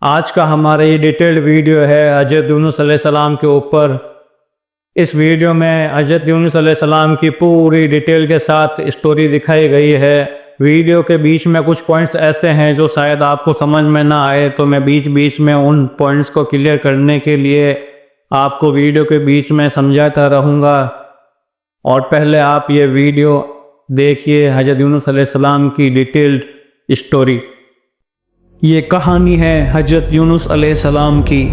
आज का हमारा ये डिटेल्ड वीडियो है हज़रत यूनुस अलैहिस्सलाम के ऊपर। इस वीडियो में हज़रत यूनुस अलैहिस्सलाम की पूरी डिटेल के साथ स्टोरी दिखाई गई है। वीडियो के बीच में कुछ पॉइंट्स ऐसे हैं जो शायद आपको समझ में ना आए, तो मैं बीच बीच में उन पॉइंट्स को क्लियर करने के लिए आपको वीडियो के बीच में समझाता रहूँगा। और पहले आप ये वीडियो देखिए हज़रत यूनुस अलैहिस्सलाम की डिटेल्ड स्टोरी। ये कहानी है हज़रत यूनुस अलैहिस्सलाम की,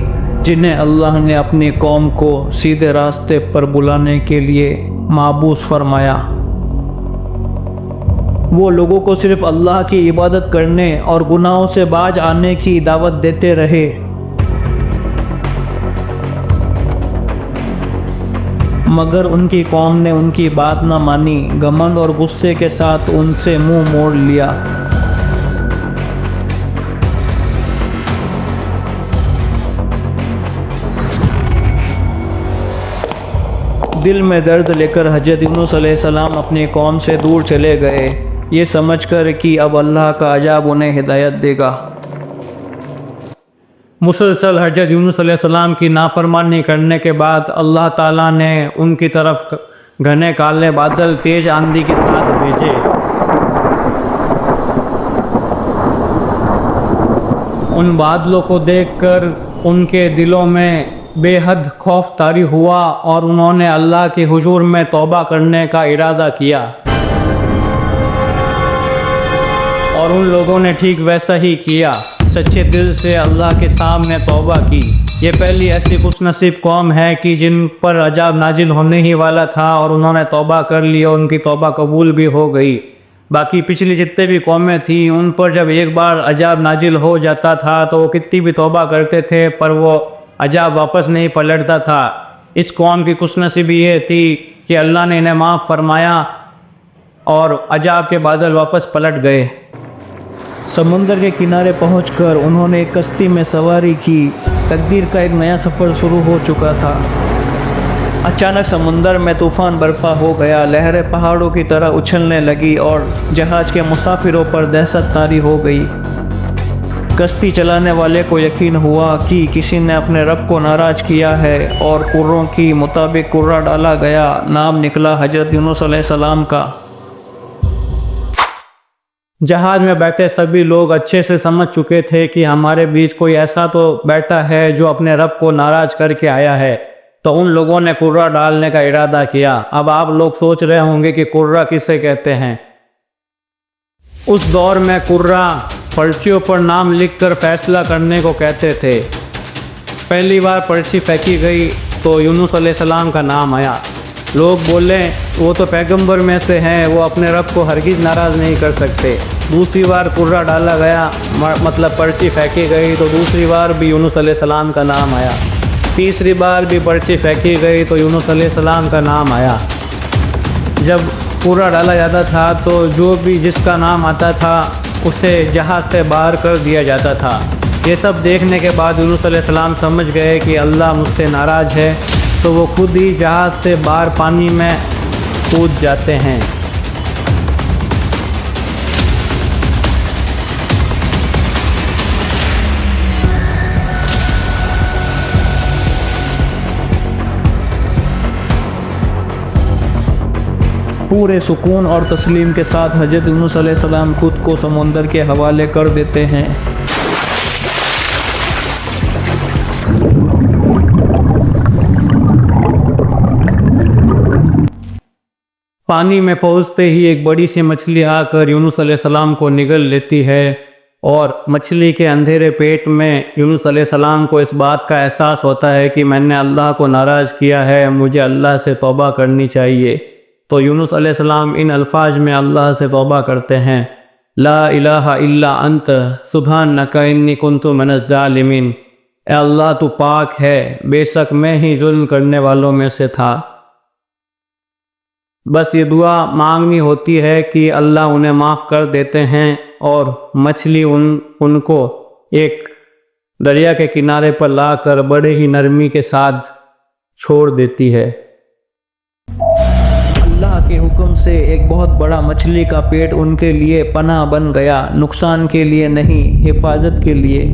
जिन्हें अल्लाह ने अपनी कौम को सीधे रास्ते पर बुलाने के लिए माबूस फरमाया। वो लोगों को सिर्फ अल्लाह की इबादत करने और गुनाहों से बाज आने की दावत देते रहे। मगर उनकी कौम ने उनकी बात न मानी, घमंड और गुस्से के साथ उनसे मुंह मोड़ लिया। दिल में दर्द लेकर हज़रत यूनुस अलैहिस्सलाम अपनी कौम से दूर चले गए, ये समझकर कि अब अल्लाह का अजाब उन्हें हिदायत देगा। मुसलसल हज़रत यूनुस अलैहिस्सलाम की नाफरमानी करने के बाद अल्लाह ताला ने उनकी तरफ घने काले बादल तेज आंधी के साथ भेजे। उन बादलों को देखकर उनके दिलों में बेहद खौफ तारी हुआ और उन्होंने अल्लाह के हुजूर में तौबा करने का इरादा किया। और उन लोगों ने ठीक वैसा ही किया, सच्चे दिल से अल्लाह के सामने तौबा की। ये पहली ऐसी खुशनसीब कौम है कि जिन पर अजाब नाजिल होने ही वाला था और उन्होंने तौबा कर ली और उनकी तौबा कबूल भी हो गई। बाकी पिछली जितने भी कौमें थी उन पर जब एक बार अजाब नाजिल हो जाता था तो वो कितनी भी तौबा करते थे पर वो अजाब वापस नहीं पलटता था। इस कौम की खुशनसीबी ये थी कि अल्लाह ने इन्हें माफ़ फरमाया और अजाब के बादल वापस पलट गए। समुंदर के किनारे पहुंचकर उन्होंने एक कश्ती में सवारी की। तकदीर का एक नया सफ़र शुरू हो चुका था। अचानक समुंदर में तूफ़ान बर्पा हो गया, लहरें पहाड़ों की तरह उछलने लगी और जहाज़ के मुसाफिरों पर दहशत तारी हो गई। कश्ती चलाने वाले को यकीन हुआ कि किसी ने अपने रब को नाराज़ किया है और कुर्रों की मुताबिक कुर्रा डाला गया। नाम निकला हज़रत यूनुस अलैहिस्सलाम का। जहाज़ में बैठे सभी लोग अच्छे से समझ चुके थे कि हमारे बीच कोई ऐसा तो बैठा है जो अपने रब को नाराज़ करके आया है, तो उन लोगों ने कुर्रा डालने का इरादा किया। अब आप लोग सोच रहे होंगे कि कुर्रा किसे कहते हैं। उस दौर में कुर्रा पर्चियों पर नाम लिखकर फैसला करने को कहते थे। पहली बार पर्ची फेंकी गई तो यूनुस अलैहिस्सलाम का नाम आया। लोग बोले वो तो पैगंबर में से हैं, वो अपने रब को हरगिज़ नाराज़ नहीं कर सकते। दूसरी बार कुर्रा डाला गया, मतलब पर्ची फेंकी गई, तो दूसरी बार भी यूनुस अलैहिस्सलाम का नाम आया। तीसरी बार भी पर्ची फेंकी गई तो यूनुस अलैहिस्सलाम का नाम आया। जब कुर्रा डाला जाता था तो जो भी जिसका नाम आता था उसे जहाज़ से बाहर कर दिया जाता था। ये सब देखने के बाद यूनुस अलैहिस्सलाम समझ गए कि अल्लाह मुझसे नाराज़ है, तो वो खुद ही जहाज़ से बाहर पानी में कूद जाते हैं। पूरे सुकून और तस्लीम के साथ हज़रत यूनुस अलैहिस्सलाम खुद को समुंदर के हवाले कर देते हैं। पानी में पहुंचते ही एक बड़ी सी मछली आकर यूनुस अलैहिस्सलाम को निगल लेती है और मछली के अंधेरे पेट में यूनुस अलैहिस्सलाम को इस बात का एहसास होता है कि मैंने अल्लाह को नाराज़ किया है, मुझे अल्लाह से तौबा करनी चाहिए। तो यूनुस अलैहिस्सलाम इन अल्फाज में अल्लाह से तौबा करते हैं, ला इलाहा इल्ला अंत सुब्हानका इन्नी कुन्तु मिनज़ ज़ालिमीन। ए अल्लाह तू पाक है, बेशक मैं ही जुल्म करने वालों में से था। बस ये दुआ मांगनी होती है कि अल्लाह उन्हें माफ़ कर देते हैं और मछली उनको एक दरिया के किनारे पर लाकर बड़े ही नरमी के साथ छोड़ देती है। अल्लाह के हुक्म से एक बहुत बड़ा मछली का पेट उनके लिए पनाह बन गया, नुकसान के लिए नहीं, हिफाजत के लिए।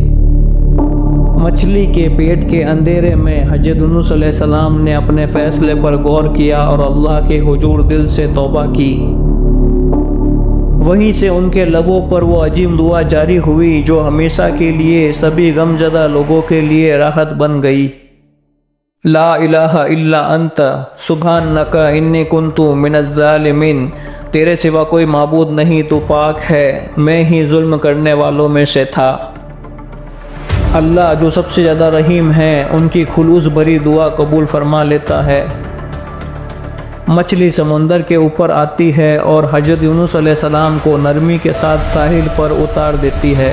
मछली के पेट के अंधेरे में हज़रत यूनुस अलैहिस्सलाम ने अपने फ़ैसले पर गौर किया और अल्लाह के हुजूर दिल से तौबा की। वहीं से उनके लबों पर वो अजीम दुआ जारी हुई जो हमेशा के लिए सभी गमज़दा लोगों के लिए राहत बन गई। ला इलाहा इल्ला अंता सुब्हानका इन्नी कुन्तु मिनज़ ज़ालिमीन। तेरे सिवा कोई माबूद नहीं, तू पाक है, मैं ही जुल्म करने वालों में से था। अल्लाह जो सबसे ज़्यादा रहीम है उनकी खुलूस भरी दुआ कबूल फरमा लेता है। मछली समुंदर के ऊपर आती है और हज़रत यूनुस अलैहिस्सलाम को नरमी के साथ साहिल पर उतार देती है।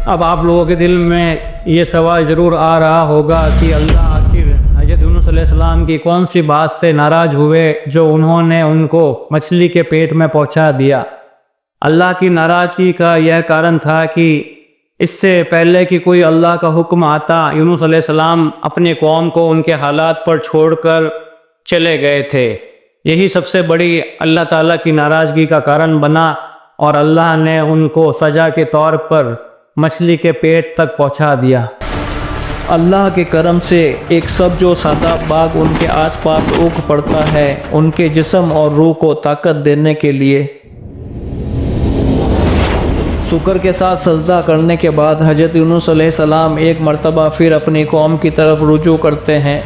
अब आप लोगों के दिल में ये सवाल ज़रूर आ रहा होगा कि अल्लाह आखिर हज़रत यूनुस अलैहिस्सलाम की कौन सी बात से नाराज़ हुए जो उन्होंने उनको मछली के पेट में पहुंचा दिया। अल्लाह की नाराज़गी का यह कारण था कि इससे पहले कि कोई अल्लाह का हुक्म आता, यूनुस अलैहिस्सलाम अपनी कौम को उनके हालात पर छोड़कर चले गए थे। यही सबसे बड़ी अल्लाह ताला की नाराज़गी का कारण बना और अल्लाह ने उनको सज़ा के तौर पर मछली के पेट तक पहुंचा दिया। अल्लाह के करम से एक सब्ज़ो शादाब बाग उनके आसपास उग पड़ता है, उनके जिस्म और रूह को ताकत देने के लिए। शुक्र के साथ सजदा करने के बाद हज़रत यूनुस अलैहिस्सलाम एक मर्तबा फिर अपनी कौम की तरफ रुजू करते हैं।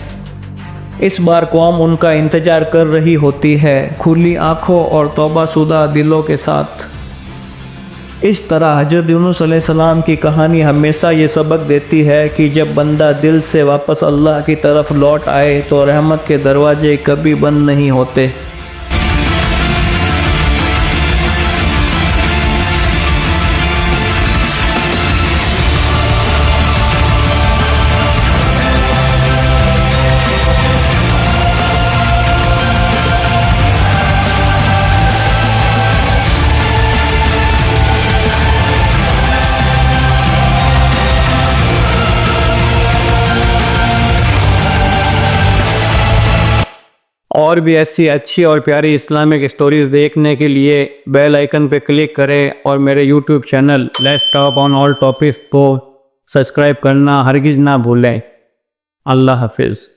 इस बार कौम उनका इंतज़ार कर रही होती है, खुली आँखों और तौबाशुदा दिलों के साथ। इस तरह हज़रत यूनुस अलैहिस्सलाम की कहानी हमेशा ये सबक देती है कि जब बंदा दिल से वापस अल्लाह की तरफ लौट आए तो रहमत के दरवाजे कभी बंद नहीं होते। और भी ऐसी अच्छी और प्यारी इस्लामिक स्टोरीज़ देखने के लिए बेल आइकन पे क्लिक करें और मेरे YouTube channel let's talk on all topics को सब्सक्राइब करना हरगिज़ ना भूलें। अल्लाह हाफिज़।